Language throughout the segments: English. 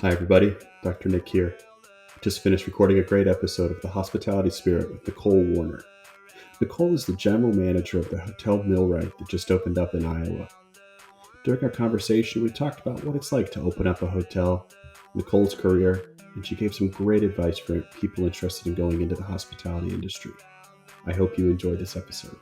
Hi, everybody. Dr. Nick here. Just finished recording a great episode of The Hospitality Spirit with Nicole Warner. Nicole is the general manager of the Hotel Millwright that just opened up in Iowa. During our conversation, we talked about what it's like to open up a hotel, Nicoles Career, and she gave some great advice for people interested in going into the hospitality industry. I hope you enjoy this episode.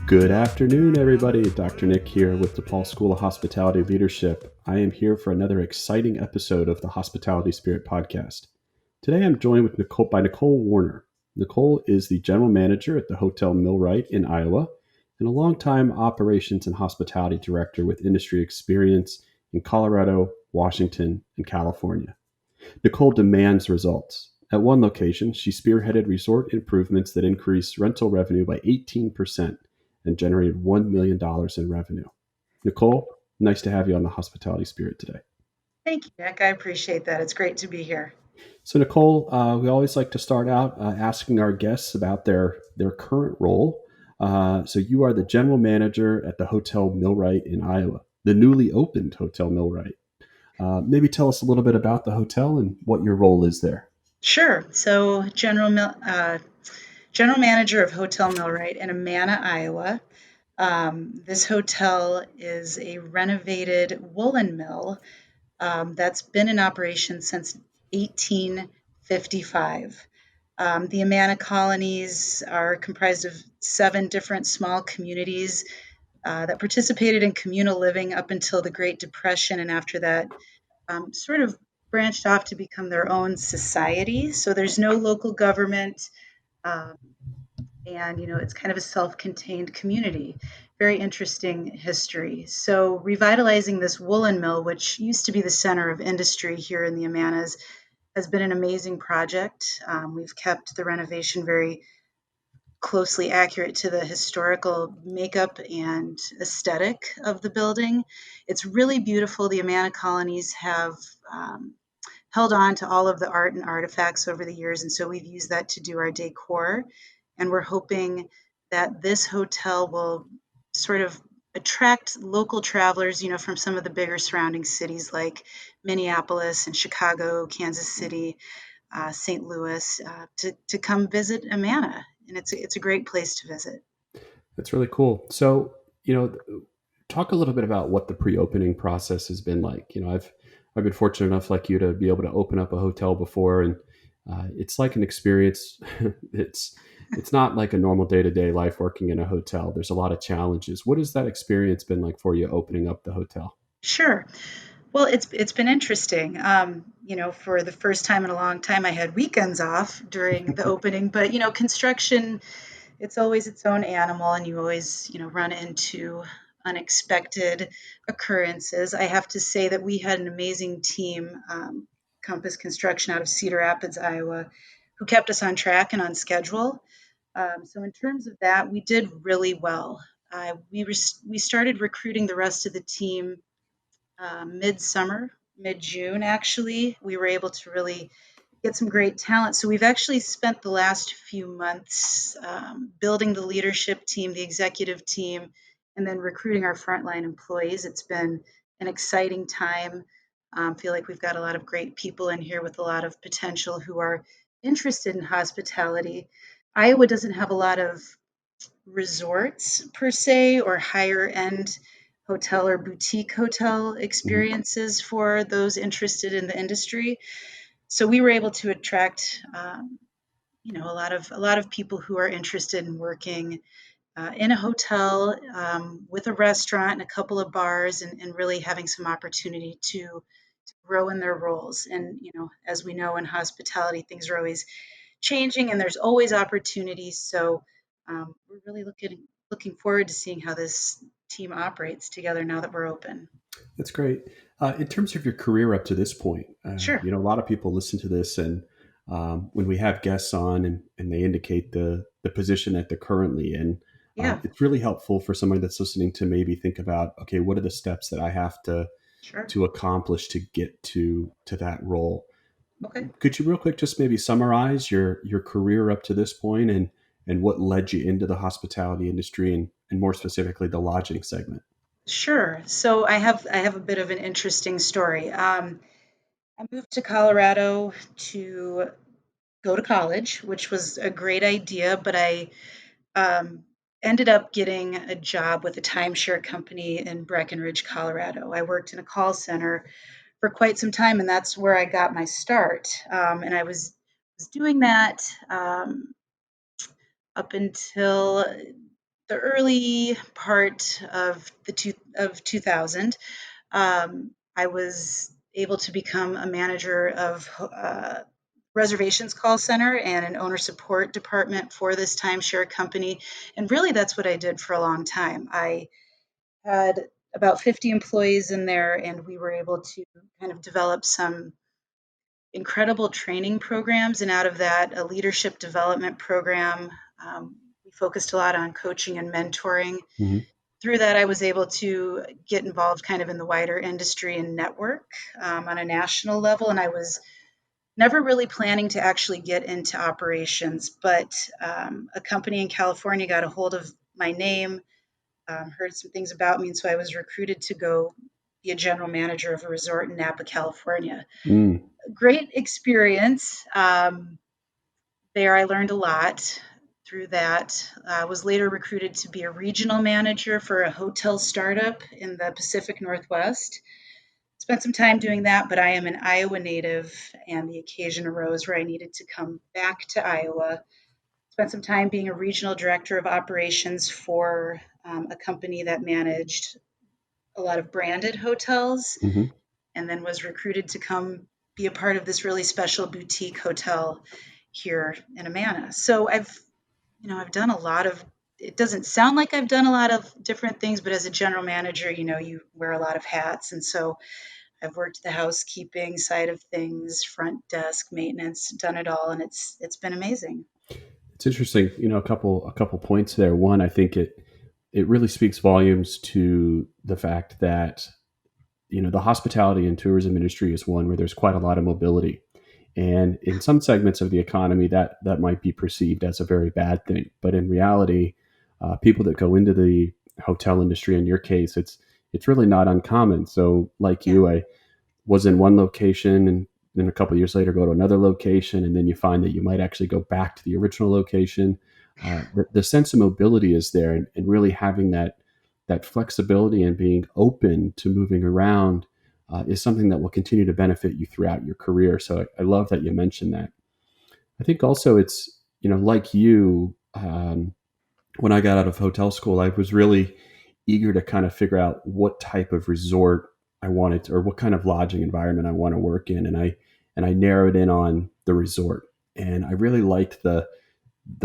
Good afternoon, everybody. Dr. Nick here with DePaul School of Hospitality Leadership. I am here for another exciting episode of the Hospitality Spirit podcast. Today I'm joined by Nicole Warner. Nicole is the general manager at the Hotel Millwright in Iowa and a longtime operations and hospitality director with industry experience in Colorado, Washington, and California. Nicole demands results. At one location, she spearheaded resort improvements that increased rental revenue by 18% and generated $1 million in revenue. Nicole, nice to have you on the Hospitality Spirit today. Thank you, Nick. I appreciate that. It's great to be here. So, Nicole, we always like to start out asking our guests about their current role. So you are the general manager at the Hotel Millwright in Iowa, the newly opened Hotel Millwright. Maybe tell us a little bit about the hotel and what your role is there. Sure. So, general manager of Hotel Millwright in Amana, Iowa. This hotel is a renovated woolen mill that's been in operation since 1855. The Amana colonies are comprised of 7 different small communities that participated in communal living up until the Great Depression, and after that, sort of branched off to become their own society. So there's no local government, um, and it's kind of a self-contained community. Very interesting history. So revitalizing this woolen mill, which used to be the center of industry here in the Amanas, has been an amazing project. We've kept the renovation very closely accurate to the historical makeup and aesthetic of the building. It's really beautiful. The Amana colonies have held on to all of the art and artifacts over the years, and so we've used that to do our decor. And we're hoping that this hotel will sort of attract local travelers, from some of the bigger surrounding cities like Minneapolis and Chicago, Kansas City, St. Louis, to come visit Amana. And it's a great place to visit. That's really cool. So, talk a little bit about what the pre-opening process has been like. I've been fortunate enough, like you, to be able to open up a hotel before, and it's like an experience. it's not like a normal day-to-day life working in a hotel. There's a lot of challenges. What has that experience been like for you opening up the hotel? Sure. Well, it's been interesting. For the first time in a long time, I had weekends off during the opening, but construction, it's always its own animal, and you always run into unexpected occurrences. I have to say that we had an amazing team, Compass Construction out of Cedar Rapids, Iowa, who kept us on track and on schedule. So in terms of that, we did really well. We started recruiting the rest of the team midsummer, mid-June, actually. We were able to really get some great talent. So we've actually spent the last few months building the leadership team, the executive team, and then recruiting our frontline employees. It's been an exciting time. I feel like we've got a lot of great people in here with a lot of potential who are interested in hospitality. Iowa doesn't have a lot of resorts per se, or higher end hotel or boutique hotel Mhm. experiences for those interested in the industry. So we were able to attract, a lot of people who are interested in working in a hotel, with a restaurant and a couple of bars, and really having some opportunity to grow in their roles. And as we know in hospitality, things are always changing, and there's always opportunities. So we're really looking forward to seeing how this team operates together now that we're open. That's great. In terms of your career up to this point, Sure. a lot of people listen to this, and when we have guests on and they indicate the position that they're currently in, Yeah. it's really helpful for somebody that's listening to maybe think about, okay, what are the steps that I have Sure. to accomplish to get to that role? Okay. Could you real quick just maybe summarize your career up to this point, and what led you into the hospitality industry and more specifically the lodging segment. Sure. So I have a bit of an interesting story. I moved to Colorado to go to college, which was a great idea, but I um, ended up getting a job with a timeshare company in Breckenridge, Colorado. I worked in a call center for quite some time, and that's where I got my start. And I was doing that up until the early part of the 2000. I was able to become a manager of reservations call center and an owner support department for this timeshare company. And really, that's what I did for a long time. I had about 50 employees in there, and we were able to kind of develop some incredible training programs. And out of that, a leadership development program. We focused a lot on coaching and mentoring. Mm-hmm. Through that, I was able to get involved kind of in the wider industry and network on a national level. And I was never really planning to actually get into operations, but a company in California got a hold of my name, heard some things about me, and so I was recruited to go be a general manager of a resort in Napa, California. Mm. Great experience. There, I learned a lot through that. I was later recruited to be a regional manager for a hotel startup in the Pacific Northwest. Spent some time doing that, but I am an Iowa native, and the occasion arose where I needed to come back to Iowa. Spent some time being a regional director of operations for a company that managed a lot of branded hotels, Mm-hmm. and then was recruited to come be a part of this really special boutique hotel here in Amana. So I've done a lot of, it doesn't sound like I've done a lot of different things, but as a general manager, you wear a lot of hats. And so I've worked the housekeeping side of things, front desk, maintenance, done it all, and it's been amazing. It's interesting, a couple points there. One, I think it really speaks volumes to the fact that the hospitality and tourism industry is one where there's quite a lot of mobility, and in some segments of the economy that might be perceived as a very bad thing, but in reality, people that go into the hotel industry, in your case, it's really not uncommon. So, like Yeah. you, I was in one location and then a couple of years later go to another location, and then you find that you might actually go back to the original location. The sense of mobility is there, and really having that flexibility and being open to moving around is something that will continue to benefit you throughout your career. So I love that you mentioned that. I think also it's like you. When I got out of hotel school, I was really eager to kind of figure out what type of resort I wanted to, or what kind of lodging environment I want to work in, and I narrowed in on the resort, and I really liked the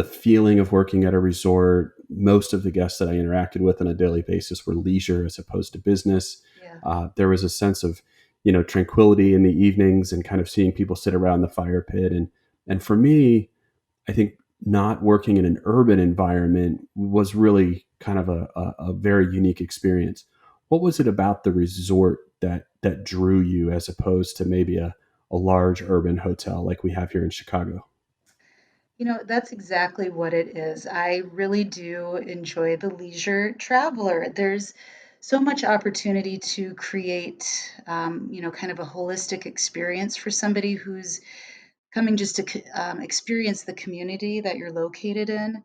feeling of working at a resort. Most of the guests that I interacted with on a daily basis were leisure as opposed to business. Yeah. There was a sense of tranquility in the evenings and kind of seeing people sit around the fire pit, and for me, I think not working in an urban environment was really kind of a very unique experience. What was it about the resort that drew you as opposed to maybe a large urban hotel like we have here in Chicago? That's exactly what it is. I really do enjoy the leisure traveler. There's so much opportunity to create, kind of a holistic experience for somebody who's coming just to experience the community that you're located in.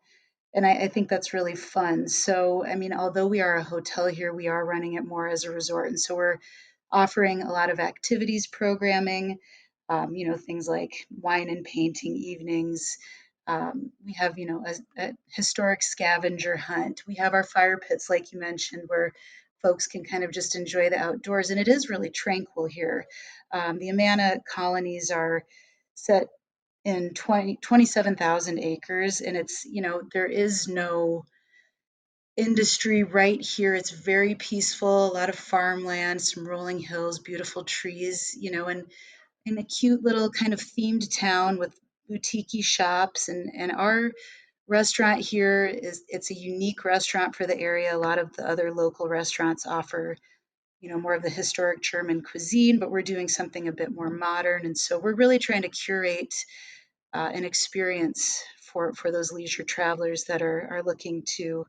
And I think that's really fun. So, I mean, although we are a hotel here, we are running it more as a resort. And so we're offering a lot of activities programming, things like wine and painting evenings. We have, a historic scavenger hunt. We have our fire pits, like you mentioned, where folks can kind of just enjoy the outdoors. And it is really tranquil here. The Amana colonies are set in 27,000 acres, and it's, there is no industry right here. It's very peaceful, a lot of farmland, some rolling hills, beautiful trees, and in a cute little kind of themed town with boutique shops. And our restaurant here it's a unique restaurant for the area. A lot of the other local restaurants offer more of the historic German cuisine, but we're doing something a bit more modern. And so we're really trying to curate an experience for those leisure travelers that are looking to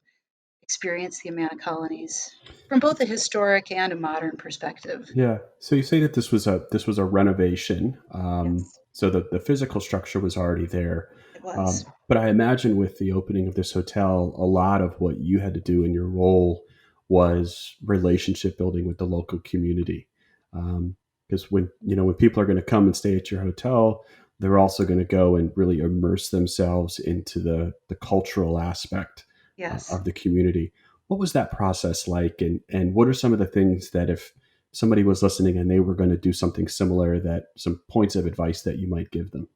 experience the Amana colonies from both a historic and a modern perspective. Yeah. So you say that this was a renovation. Yes, So the physical structure was already there. it was. But I imagine with the opening of this hotel, a lot of what you had to do in your role was relationship building with the local community. Because when people are going to come and stay at your hotel, they're also going to go and really immerse themselves into the cultural aspect Yes. of the community. What was that process like, and what are some of the things that if somebody was listening and they were going to do something similar, that some points of advice that you might give them?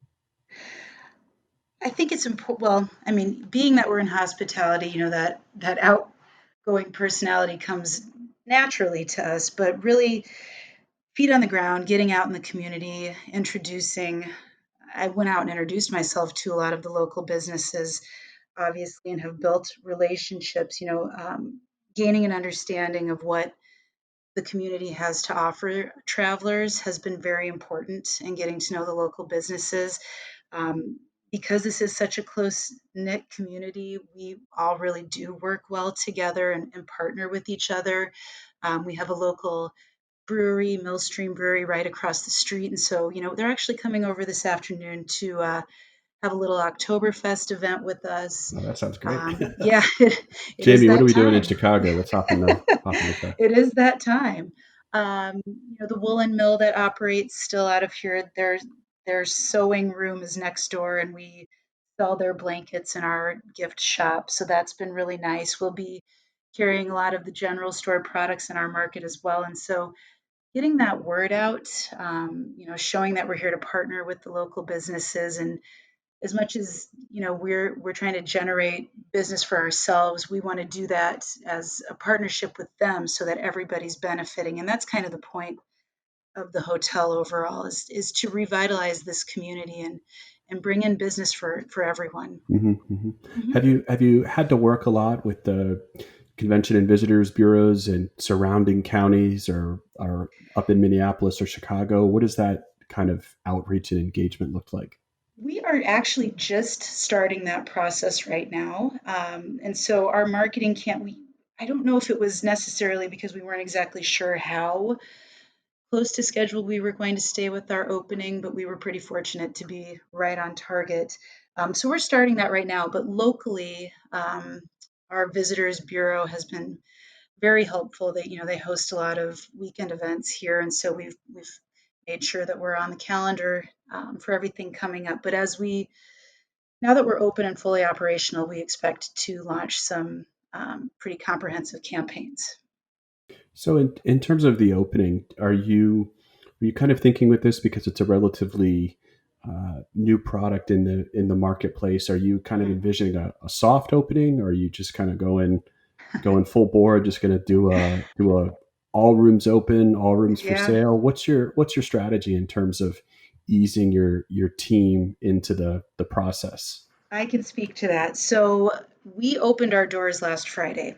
I think it's important. Well, I mean, being that we're in hospitality, that outgoing personality comes naturally to us, but really feet on the ground, getting out in the community, introducing. I went out and introduced myself to a lot of the local businesses, obviously, and have built relationships. Gaining an understanding of what the community has to offer travelers has been very important in getting to know the local businesses. Um, because this is such a close knit community, we all really do work well together and partner with each other. We have a local brewery, Millstream Brewery, right across the street. And so, they're actually coming over this afternoon to have a little Oktoberfest event with us. Oh, that sounds great. Yeah, it is Jamie, what are that we doing in time. Chicago? Let's hop in the car. It is that time. The woolen mill that operates still out of here, their sewing room is next door, and we sell their blankets in our gift shop. So that's been really nice. We'll be carrying a lot of the general store products in our market as well. And so getting that word out, showing that we're here to partner with the local businesses, and as much as we're trying to generate business for ourselves, we want to do that as a partnership with them so that everybody's benefiting. And that's kind of the point of the hotel overall, is to revitalize this community and bring in business for everyone. Hmm. Hmm. Hmm. Have you had to work a lot with the convention and visitors bureaus and surrounding counties, or up in Minneapolis or Chicago? What does that kind of outreach and engagement look like? We are actually just starting that process right now. And so our marketing can't, I don't know if it was necessarily because we weren't exactly sure how close to schedule we were going to stay with our opening, but we were pretty fortunate to be right on target. So we're starting that right now. But locally, our visitors bureau has been very helpful. They host a lot of weekend events here, and so we've made sure that we're on the calendar for everything coming up. But now that we're open and fully operational, we expect to launch some pretty comprehensive campaigns. So, in terms of the opening, are you kind of thinking with this because it's a relatively new product in the marketplace? Are you kind of Mhm. envisioning a soft opening, or are you just kind of going full bore, just going to do a all rooms open, all rooms for Yeah, sale? What's your strategy in terms of easing your team into the process? I can speak to that. So we opened our doors last Friday.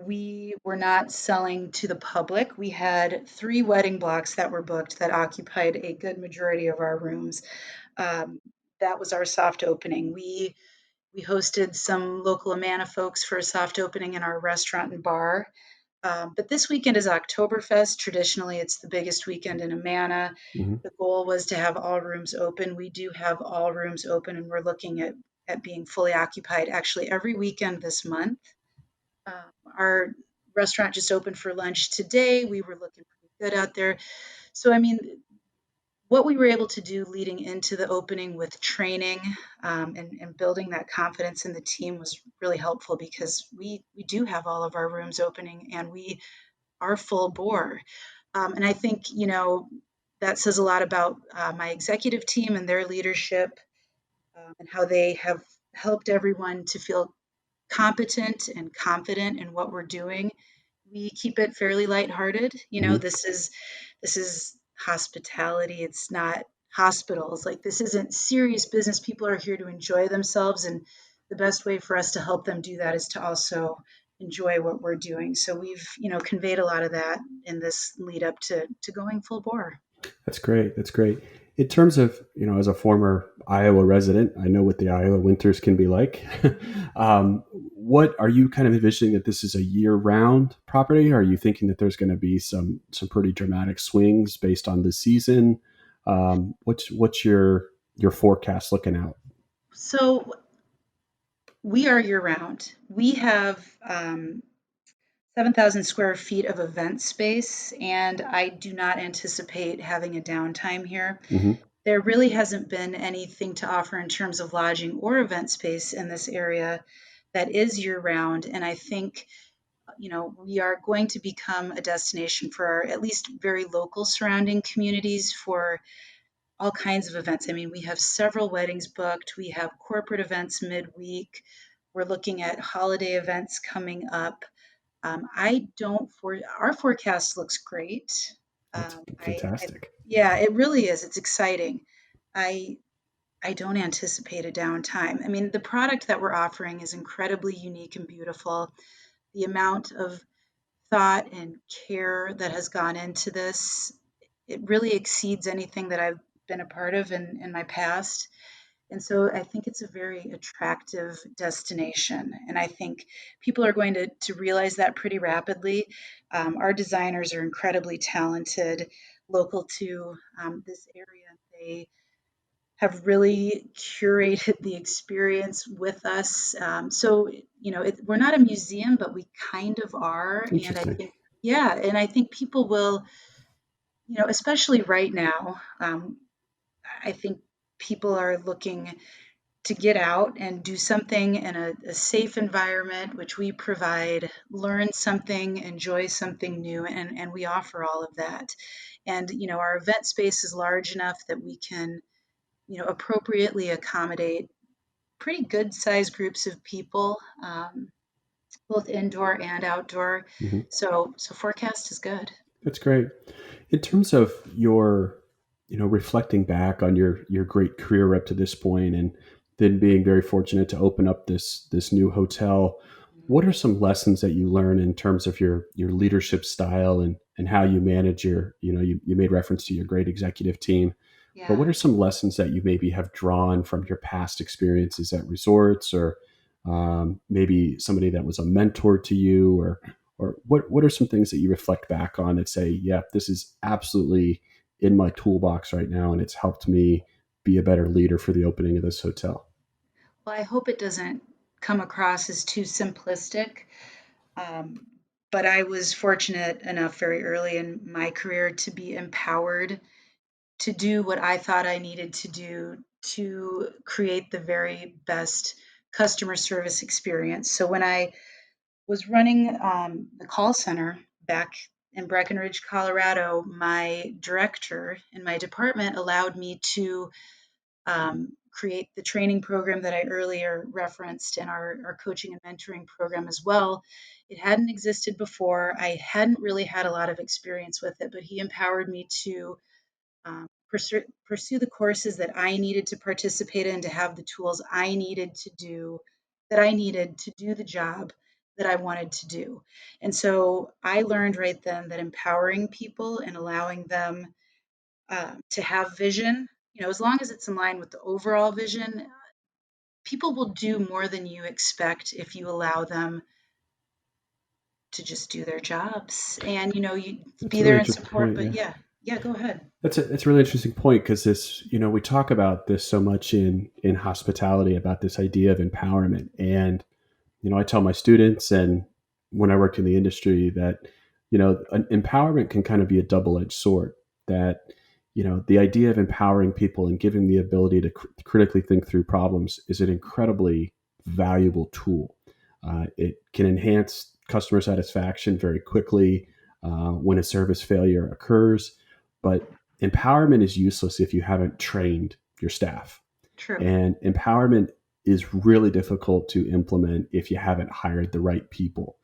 We were not selling to the public. We had 3 wedding blocks that were booked that occupied a good majority of our rooms. Um, that was our soft opening. We hosted some local Amana folks for a soft opening in our restaurant and bar. But this weekend is Oktoberfest. Traditionally, it's the biggest weekend in Amana. Hmm. The goal was to have all rooms open. We do have all rooms open, and we're looking at being fully occupied actually every weekend this month. Our restaurant just opened for lunch today. We were looking pretty good out there. So, I mean, what we were able to do leading into the opening with training and building that confidence in the team was really helpful because we do have all of our rooms opening and we are full bore. And I think, that says a lot about my executive team and their leadership, and how they have helped everyone to feel competent and confident in what we're doing. We keep it fairly lighthearted. Hmm. This is hospitality. It's not hospitals. Like, this isn't serious business. People are here to enjoy themselves, and the best way for us to help them do that is to also enjoy what we're doing. So we've, conveyed a lot of that in this lead up to going full bore. That's great. That's great. In terms of, as a former Iowa resident. I know what the Iowa winters can be like. What are you kind of envisioning that this is a year-round property? Are you thinking that there's going to be some pretty dramatic swings based on the season? What's your forecast looking out? So we are year round. We have 7,000 square feet of event space, and I do not anticipate having a downtime here. Hmm. There really hasn't been anything to offer in terms of lodging or event space in this area that is year round. And I think, we are going to become a destination for our at least very local surrounding communities for all kinds of events. I mean, we have several weddings booked, we have corporate events midweek, we're looking at holiday events coming up. I don't for Our forecast looks great. That's I fantastic. Yeah, it really is. It's exciting. I I don't anticipate a downtime. I mean, the product that we're offering is incredibly unique and beautiful. The amount of thought and care that has gone into this, it really exceeds anything that I've been a part of in my past. And so I think it's a very attractive destination. And I think people are going to realize that pretty rapidly. Our designers are incredibly talented, local to this area. They have really curated the experience with us. We're not a museum, but we kind of are. And I Interesting. think, yeah, and I think people will, especially right now, I think people are looking to get out and do something in a safe environment, which we provide, learn something, enjoy something new, and we offer all of that. And, our event space is large enough that we can, appropriately accommodate pretty good sized groups of people, both indoor and outdoor. Hmm. So forecast is good. That's great. In terms of your, reflecting back on your great career up to this point, and then being very fortunate to open up this new hotel, what are some lessons that you learn in terms of your leadership style and how you manage you made reference to your great executive team, but what Yeah. are some lessons that you maybe have drawn from your past experiences at resorts, or maybe somebody that was a mentor to you, or what are some things that you reflect back on that say, yeah, this is absolutely in my toolbox right now, and it's helped me be a better leader for the opening of this hotel? Well, I hope it doesn't come across as too simplistic. Um, but I was fortunate enough very early in my career to be empowered to do what I thought I needed to do to create the very best customer service experience. So when I was running the call center back in Breckenridge, Colorado, my director in my department allowed me to create the training program that I earlier referenced and our coaching and mentoring program as well. It hadn't existed before. I hadn't really had a lot of experience with it, but he empowered me to pursue the courses that I needed to participate in to have the tools I needed to do the job that I wanted to do. And so I learned right then that empowering people and allowing them to have vision, as long as it's in line with the overall vision, people will do more than you expect if you allow them to just do their jobs and, you That's be a really there and interesting support. point. But Yeah. yeah, yeah, go ahead. That's a really interesting point, because this, we talk about this so much in hospitality, about this idea of empowerment. And I tell my students, and when I worked in the industry, that an empowerment can kind of be a double-edged sword. That the idea of empowering people and giving the ability to critically think through problems is an incredibly valuable tool. It can enhance customer satisfaction very quickly when a service failure occurs, but empowerment is useless if you haven't trained your staff. True. And empowerment is really difficult to implement if you haven't hired the right people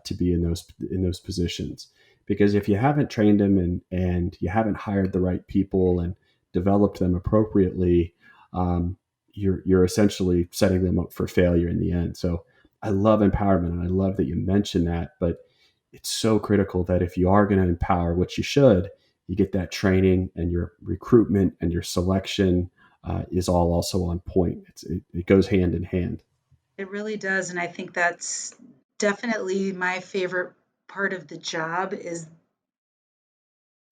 to be in those positions. Because if you haven't trained them and you haven't hired the right people and developed them appropriately, you're essentially setting them up for failure in the end. So I love empowerment, and I love that you mentioned that. But it's so critical that if you are going to empower, which you should, you get that training and your recruitment and your selection is all also on point. It goes hand in hand. It really does, and I think that's definitely my favorite part of the job is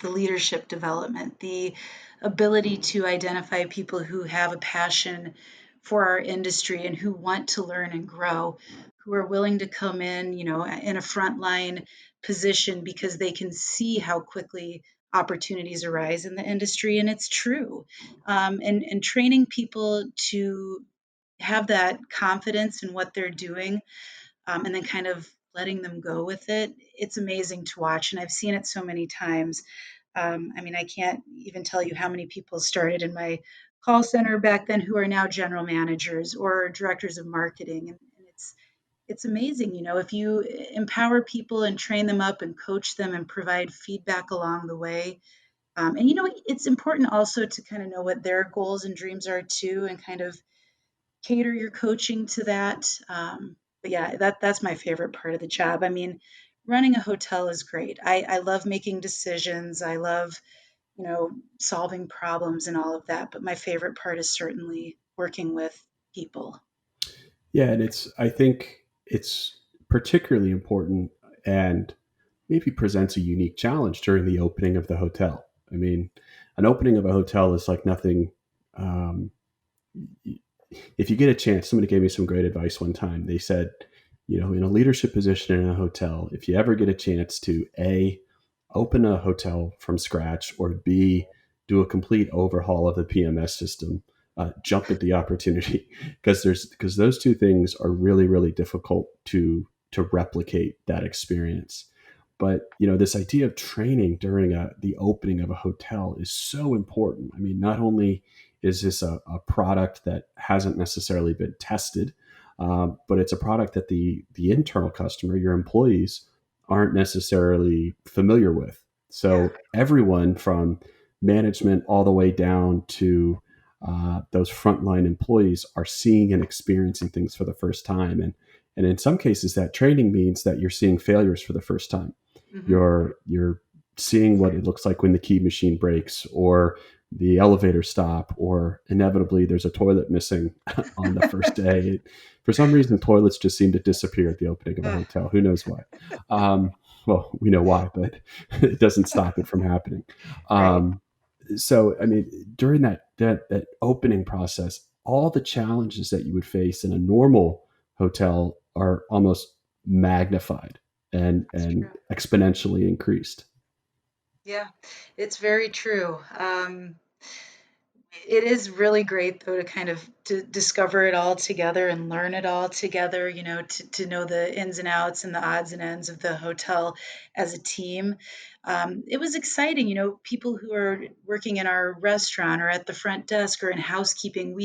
the leadership development, the ability to identify people who have a passion for our industry and who want to learn and grow, who are willing to come in, in a frontline position because they can see how quickly opportunities arise in the industry. And it's true. And training people to have that confidence in what they're doing, and then kind of letting them go with it. It's amazing to watch. And I've seen it so many times. I mean, I can't even tell you how many people started in my call center back then who are now general managers or directors of marketing. And it's amazing, if you empower people and train them up and coach them and provide feedback along the way. And it's important also to kind of know what their goals and dreams are too, and kind of cater your coaching to that. But yeah, that's my favorite part of the job. I mean, running a hotel is great. I love making decisions. I love, solving problems and all of that. But my favorite part is certainly working with people. Yeah, and I think it's particularly important and maybe presents a unique challenge during the opening of the hotel. I mean, an opening of a hotel is like nothing. Um, if you get a chance, somebody gave me some great advice one time. They said, in a leadership position in a hotel, if you ever get a chance to A, open a hotel from scratch, or B, do a complete overhaul of the PMS system, jump at the opportunity because those two things are really, really difficult to replicate that experience. But this idea of training during the opening of a hotel is so important. I mean, not only is this a product that hasn't necessarily been tested, but it's a product that the internal customer, your employees, aren't necessarily familiar with. Yeah, So everyone from management all the way down to those frontline employees are seeing and experiencing things for the first time, and in some cases, that training means that you're seeing failures for the first time. hmm You're seeing what it looks like when the key machine breaks, or the elevator stop, or inevitably there's a toilet missing on the first day. For some reason, toilets just seem to disappear at the opening of a hotel. Who knows why? Um, well, we know why, but it doesn't stop it from happening. right. Um, so, I mean, during that opening process, all the challenges that you would face in a normal hotel are almost magnified That's and true. exponentially increased. Yeah, it's very true. It is really great though to kind of to discover it all together and learn it all together, to know the ins and outs and the odds and ends of the hotel as a team. It was exciting, people who are working in our restaurant or at the front desk or in housekeeping.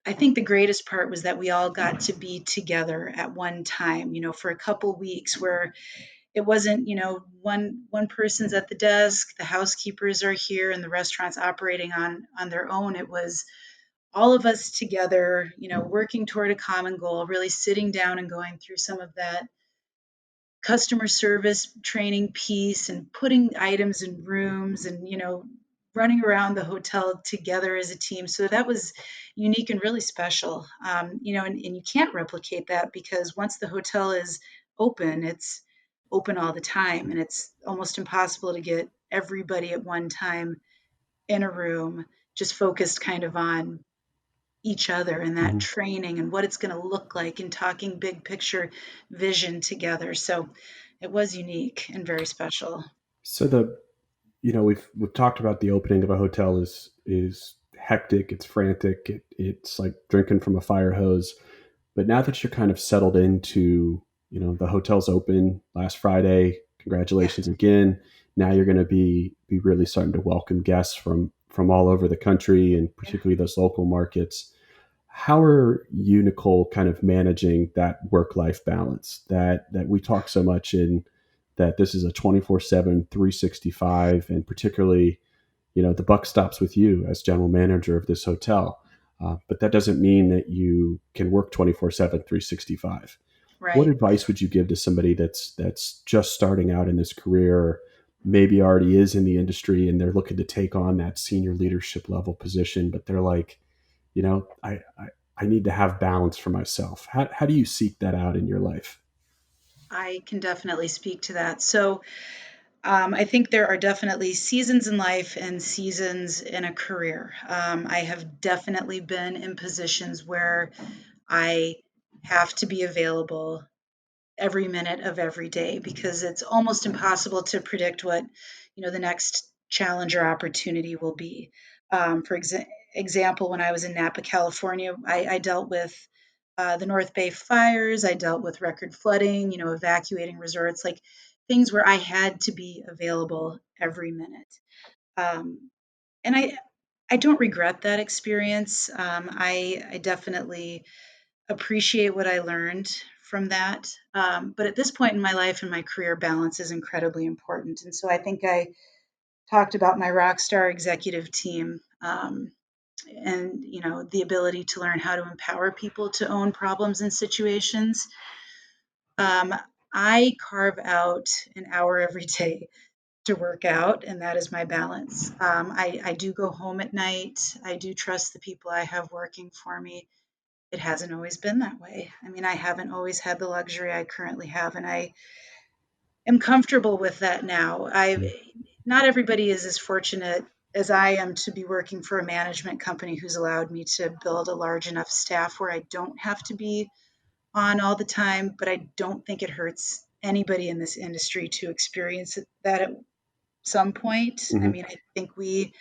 I think the greatest part was that we all got to be together at one time, for a couple weeks where it wasn't, one person's at the desk, the housekeepers are here, and the restaurant's operating on their own. It was all of us together, working toward a common goal, really sitting down and going through some of that customer service training piece and putting items in rooms and running around the hotel together as a team. So that was unique and really special. And you can't replicate that because once the hotel is open, it's open all the time, and it's almost impossible to get everybody at one time in a room just focused kind of on each other and that Mhm. training and what it's going to look like and talking big picture vision together. So it was unique and very special. So we've talked about the opening of a hotel is hectic, it's frantic, it's like drinking from a fire hose. But now that you're kind of settled into, the hotel's open last Friday, Yeah. congratulations again. Now you're going to be really starting to welcome guests from all over the country, and Yeah. particularly those local markets. How are you, Nicole, kind of managing that work-life balance that we talk so much in, that this is a 24/7, 365, and particularly, the buck stops with you as general manager of this hotel. But that doesn't mean that you can work 24/7, 365. What Right. advice would you give to somebody that's just starting out in this career, maybe already is in the industry and they're looking to take on that senior leadership level position, but they're like, I need to have balance for myself. How do you seek that out in your life? I can definitely speak to that. So, I think there are definitely seasons in life and seasons in a career. I have definitely been in positions where I have to be available every minute of every day because it's almost impossible to predict what the next challenge or opportunity will be. For example, when I was in Napa, California, I dealt with the North Bay fires. I dealt with record flooding, evacuating resorts, like things where I had to be available every minute. Um, and I don't regret that experience. I definitely appreciate what I learned from that. But at this point in my life and my career, balance is incredibly important. And so I think I talked about my rock star executive team, and the ability to learn how to empower people to own problems and situations. Um, I carve out an hour every day to work out, and that is my balance. I do go home at night. I do trust the people I have working for me. It hasn't always been that way. I mean, I haven't always had the luxury I currently have, and I am comfortable with that now. Mhm. I Not everybody is as fortunate as I am to be working for a management company who's allowed me to build a large enough staff where I don't have to be on all the time, but I don't think it hurts anybody in this industry to experience that at some point. I Mhm. mean, I think we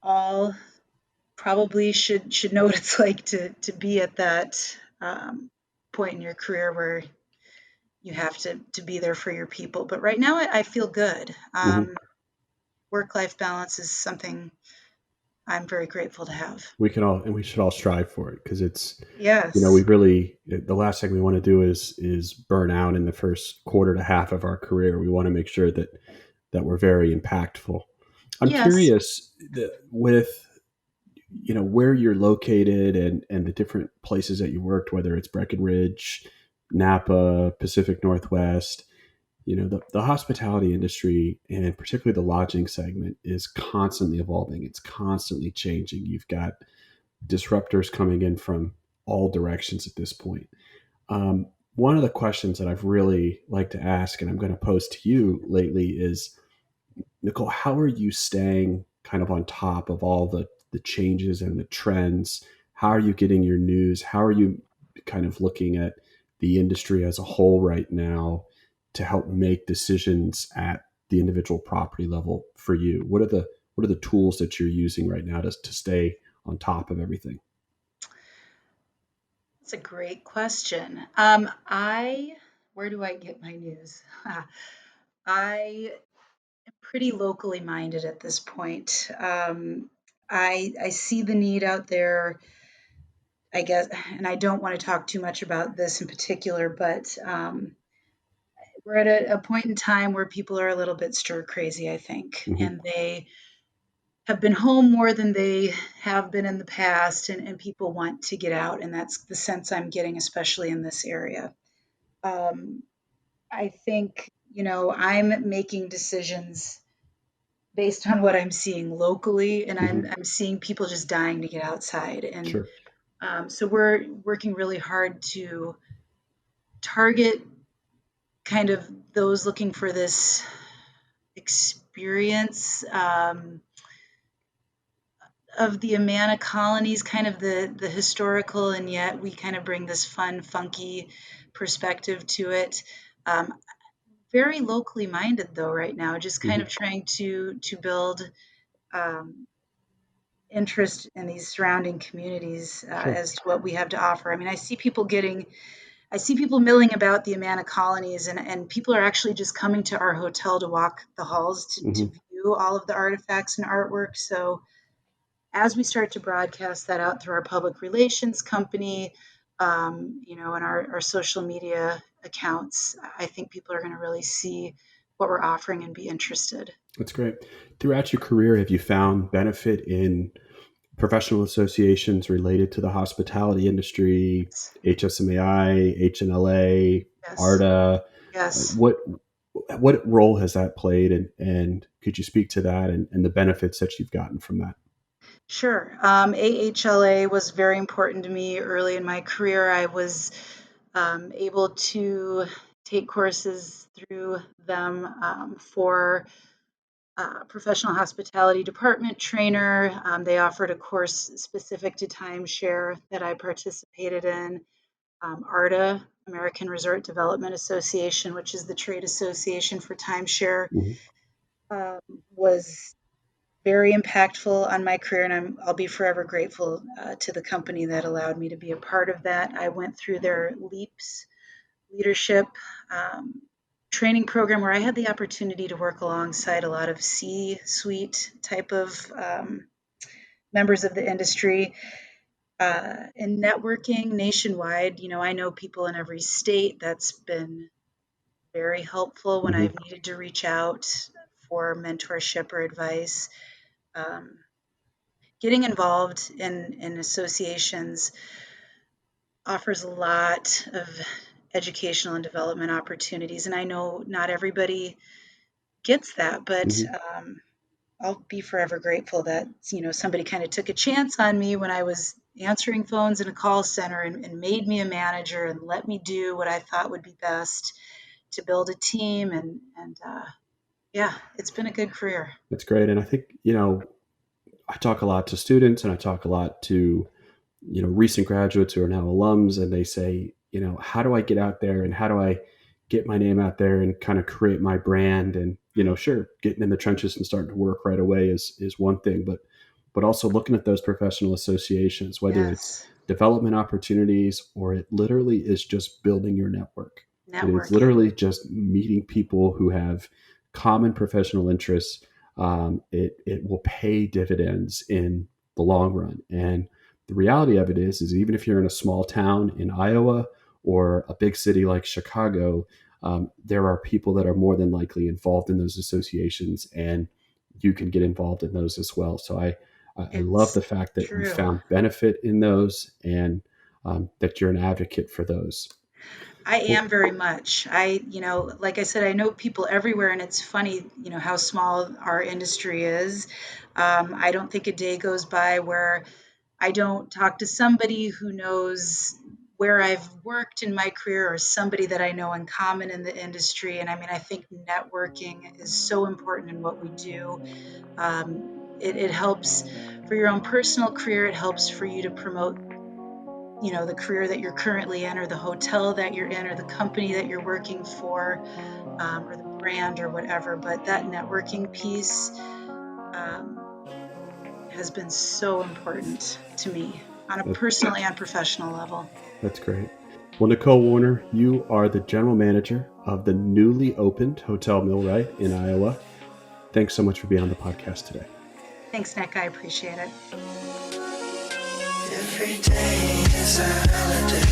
all probably should know what it's like to be at that point in your career where you have to be there for your people. But right now, I feel good. Mhm. Work-life balance is something I'm very grateful to have. We should all strive for it because it's, we Yes. really, the last thing we want to do is burn out in the first quarter to half of our career. We want to make sure that we're very impactful. I'm Yes. curious with where you're located and the different places that you worked, whether it's Breckenridge, Napa, Pacific Northwest. The hospitality industry and particularly the lodging segment is constantly evolving. It's constantly changing. You've got disruptors coming in from all directions at this point. One of the questions that I've really liked to ask, and I'm going to pose to you lately, is Nicole, how are you staying kind of on top of all the changes and the trends? How are you getting your news? How are you kind of looking at the industry as a whole right now to help make decisions at the individual property level for you? What are the tools that you're using right now to stay on top of everything? That's a great question. Where do I get my news? I am pretty locally minded at this point. I see the need out there, I guess, and I don't want to talk too much about this in particular, but we're at a point in time where people are a little bit stir crazy, I think, Hmm. and they have been home more than they have been in the past, and people want to get out, and that's the sense I'm getting, especially in this area. Um, I think, I'm making decisions based on what I'm seeing locally, and I'm, Hmm. I'm seeing people just dying to get outside. And Sure. so we're working really hard to target kind of those looking for this experience of the Amana colonies, kind of the historical, and yet we kind of bring this fun, funky perspective to it. Um, Very locally minded though right now, just kind Hmm. of trying to build um, interest in these surrounding communities Sure. as to what we have to offer. I mean, I see people milling about the Amana colonies, and people are actually just coming to our hotel to walk the halls to Hmm. view all of the artifacts and artwork. So as we start to broadcast that out through our public relations company, and our social media accounts, I think people are going to really see what we're offering and be interested. That's great. Throughout your career, have you found benefit in professional associations related to the hospitality industry, HSMAI, HNLA, Yes, ARDA? yes. What? what role has that played, and could you speak to that and the benefits that you've gotten from that? Sure. AHLA was very important to me early in my career. I was able to take courses through them for professional hospitality department trainer. They offered a course specific to timeshare that I participated in. ARDA, American Resort Development Association, which is the trade association for timeshare, Mhm. um, was very impactful on my career, and I'll be forever grateful to the company that allowed me to be a part of that. I went through their LEAPS leadership um, training program where I had the opportunity to work alongside a lot of C-suite type of members of the industry. In networking nationwide, I know people in every state. That's been very helpful when Mhm. I've needed to reach out for mentorship or advice. Um, Getting involved in associations offers a lot of educational and development opportunities. And I know not everybody gets that, but Mhm. I'll be forever grateful that, somebody kind of took a chance on me when I was answering phones in a call center and made me a manager and let me do what I thought would be best to build a team. And yeah, it's been a good career. That's great. And I think, I talk a lot to students and I talk a lot to, recent graduates who are now alums, and they say, how do I get out there and how do I get my name out there and kind of create my brand? And, sure, getting in the trenches and starting to work right away is one thing, but also looking at those professional associations, whether it's Yes, development opportunities or it literally is just building your network. It is networking. literally just meeting people who have common professional interests. It will pay dividends in the long run. And the reality of it is even if you're in a small town in Iowa or a big city like Chicago, there are people that are more than likely involved in those associations, and you can get involved in those as well. So I love It's the fact that you true. found benefit in those, and that you're an advocate for those. I Well, am very much. Like I said, I know people everywhere, and it's funny, how small our industry is. I don't think a day goes by where I don't talk to somebody who knows where I've worked in my career or somebody that I know in common in the industry. And I mean, I think networking is so important in what we do. It helps for your own personal career. It helps for you to promote, the career that you're currently in, or the hotel that you're in, or the company that you're working for, or the brand or whatever. But that networking piece um, has been so important to me on a that, personal and professional level. that's great. Well, Nicole Warner, you are the general manager of the newly opened Hotel Millwright in Iowa. Thanks so much for being on the podcast today. Thanks, Nick. I appreciate it. Every day is a holiday.